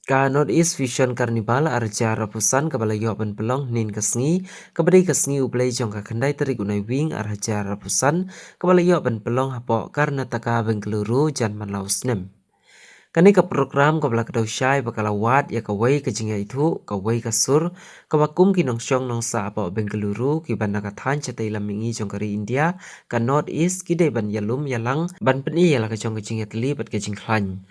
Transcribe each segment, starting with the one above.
Ka Northeast Fusion Carnival arja rapusan kabalayo ban pelong nin kasngi kabadai kasngi ublay jong ka kandai tarik unai wing arja rapusan kabalayo ban pelong hapo Karnataka Bengaluru jan manlau snem. Kani ka program kabala kadaw syai bakalawat ya kawai kajinga itu kawai kasur kawakum kinong syong nong sa apo Bengaluru ki ban nakathan chatay lamingi jong kari India ka Northeast kidai ban yalum yalang ban peni yala ka jong kajinga teli bat kajing klan.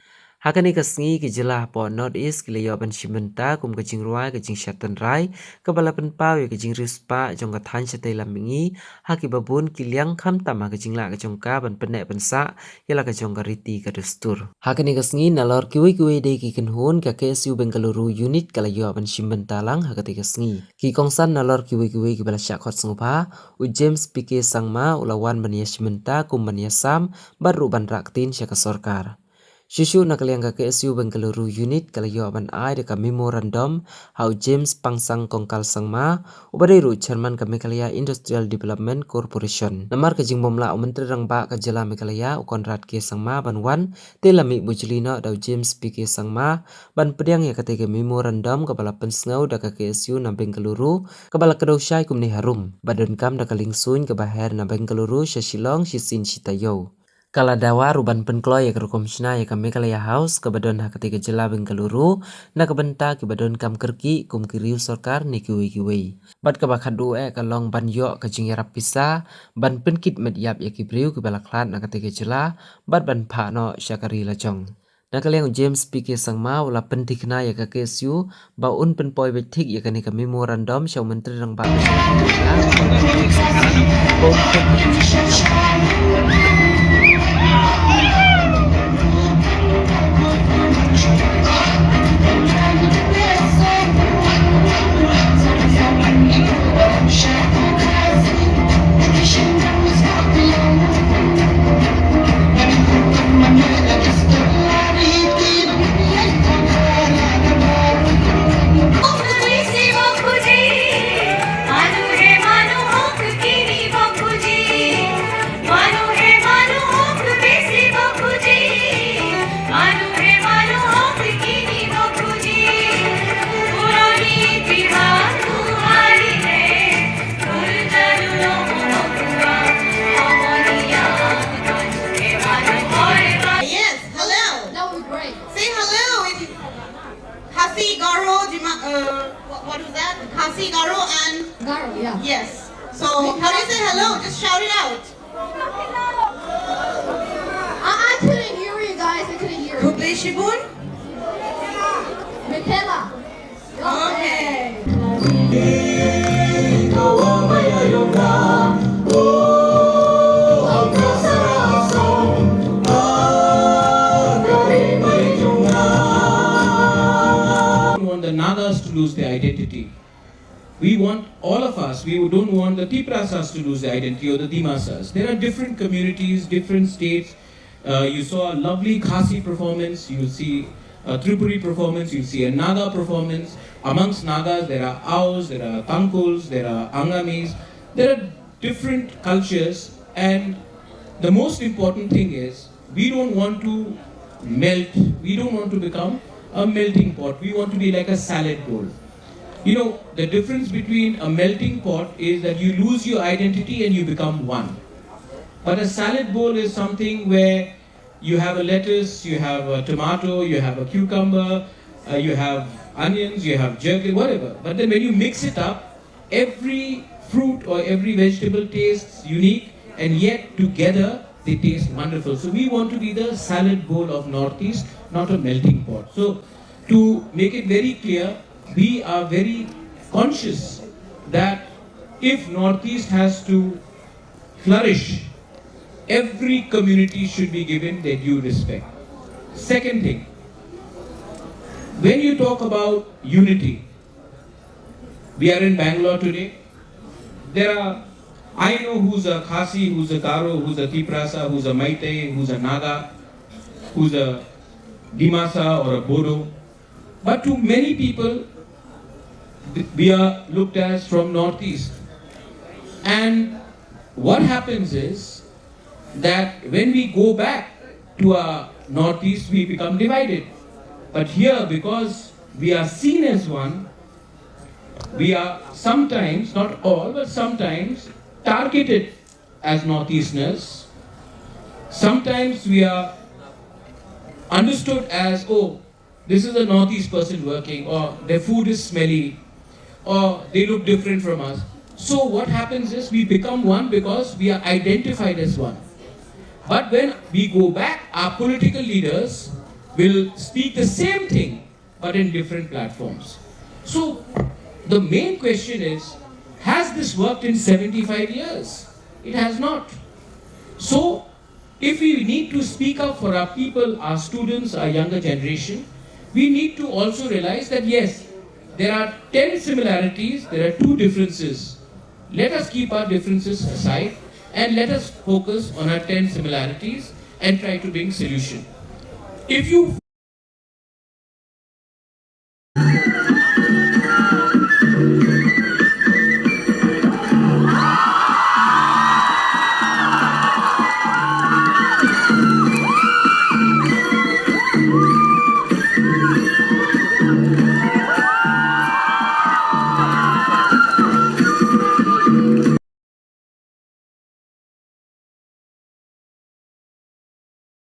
Hakani kasngi ki jela po Northeast ki layo ban shimenta kum kajing ruai kajing syatan rai kabala pen pau ya kajing rispa jong kathan chatay lamingi haki babun ki liang kham tama kajing la kajong ka ban penek pensa yala kajong kariti kadustur. Hakani kasngi nalor kiwi de ki kenhun ka KSU Bengaluru unit kalayo ban shimenta lang hakati kasngi. Ki kongsan nalor kiwi ki bala syakot sengpa u James PK sangma ulawan bania shimenta kum bania sam baru ban raktin syaka sorkar. Shishu nakaliang ka KSU Bengaluru unit kalayo ban ai deka memorandum how James pangsang kongkal sangma ubadiru chairman ka Meghalaya Industrial Development Corporation. Namar ka jingbomla menteri rang ba ka jela Meghalaya ukonrat ke sangma ban wan telami bujulino daw James PK sangma ban pediang ya katege memorandum kabala pensngau da ka KSU na Bengaluru kabala kadaw syai kumni harum badan kam da ka Liengsuiñ ka baher na Bengaluru sa Shillong Shisien Shitaiew. Kala dawa ruban penkloy ya kerukomsna ya ka Meghalaya House ke badon ha ketiga jela Bengaluru na kebenta ke badon kam kerki kum kiriu sorkar ni kiwi. Bat ka bakhadu kalong ban yo ka jingyarap pisa ban penkit medyap ya kibriu ke balaklat na ketiga jela bat ban pha no syakari lajong. Nakaliang James PK sangma wala pentikna ya ka KSU baun penpoi betik ya kani ka memorandum syau menteri rang ba what is that? Khasi, Garo and? Garo, yeah. Yes. So, how do you say hello? Just shout it out. I couldn't hear you guys. I couldn't hear you. Kuble Shibun? Mitela. Okay. The Nagas to lose their identity. We want all of us, we don't want the Tiprasas to lose their identity or the Dimasas. There are different communities, different states. You saw a lovely Khasi performance, you'll see a Tripuri performance, you'll see a Naga performance. Amongst Nagas, there are Aos, there are Tangkuls, there are Angamis. There are different cultures, and the most important thing is we don't want to melt, we don't want to become a melting pot. We want to be like a salad bowl. You know, the difference between a melting pot is that you lose your identity and you become one. But a salad bowl is something where you have a lettuce, you have a tomato, you have a cucumber, you have onions, you have jerky, whatever. But then when you mix it up, every fruit or every vegetable tastes unique, and yet together they taste wonderful. So we want to be the salad bowl of Northeast, not a melting pot. So to make it very clear, we are very conscious that if Northeast has to flourish, every community should be given their due respect. Second thing, when you talk about unity, we are in Bangalore today. I know who's a Khasi, who's a Garo, who's a Tiprasa, who's a Meitei, who's a Naga, who's a Dimasa or a Bodo. But to many people, we are looked as from Northeast. And what happens is that when we go back to our Northeast, we become divided. But here, because we are seen as one, we are sometimes, not all, but sometimes targeted as Northeasterners. Sometimes we are understood as, oh, this is a Northeast person working, or their food is smelly, or they look different from us. So what happens is we become one because we are identified as one. But when we go back, our political leaders will speak the same thing, but in different platforms. So the main question is, has this worked in 75 years? It has not. So if we need to speak up for our people, our students, our younger generation, we need to also realize that yes, there are 10 similarities, there are 2 differences. Let us keep our differences aside and let us focus on our 10 similarities and try to bring solution. If you